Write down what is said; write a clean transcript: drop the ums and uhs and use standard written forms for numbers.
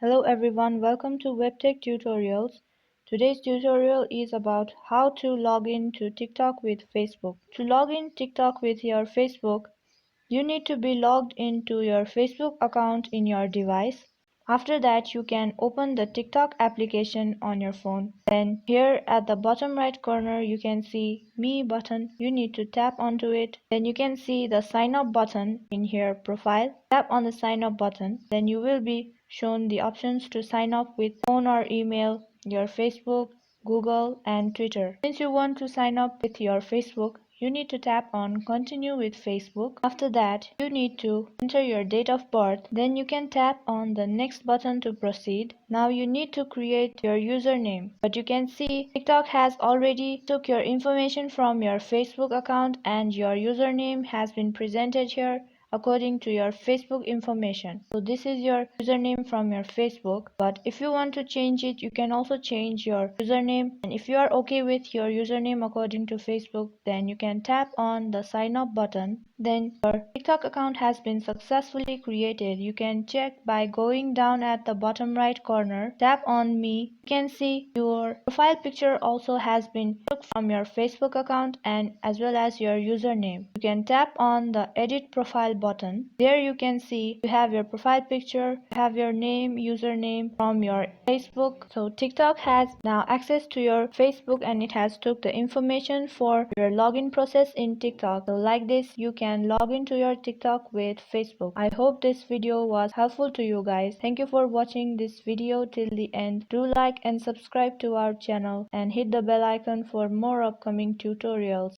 Hello everyone, welcome to WebTech Tutorials. Today's tutorial is about how to log in to TikTok with Facebook. To log in TikTok with your Facebook, you need to be logged into your Facebook account in your device. After that, you can open the TikTok application on your phone. Then here at the bottom right corner, you can see Me button. You need to tap onto it. Then you can see the sign up button in here profile. Tap on the sign up button. Then you will be shown the options to sign up with phone or email, your Facebook, Google, and Twitter. Since you want to sign up with your Facebook, you need to tap on Continue with Facebook. After that, you need to enter your date of birth. Then you can tap on the next button to proceed. Now you need to create your username. But you can see TikTok has already took your information from your Facebook account and your username has been presented here according to your Facebook information. So this is your username from your Facebook, but if you want to change it, you can also change your username. And if you are okay with your username according to Facebook, then you can tap on the sign up button. Then your TikTok account has been successfully created. You can check by going down at the bottom right corner, tap on Me. You can see your profile picture also has been took from your Facebook account and as well as your username. You can tap on the edit profile button. There you can see you have your profile picture, you have your name, username from your Facebook. So TikTok has now access to your Facebook and it has took the information for your login process in TikTok. So like this, you can log into your TikTok with Facebook. I hope this video was helpful to you guys. Thank you for watching this video till the end. Do like and subscribe to our channel and hit the bell icon for more upcoming tutorials.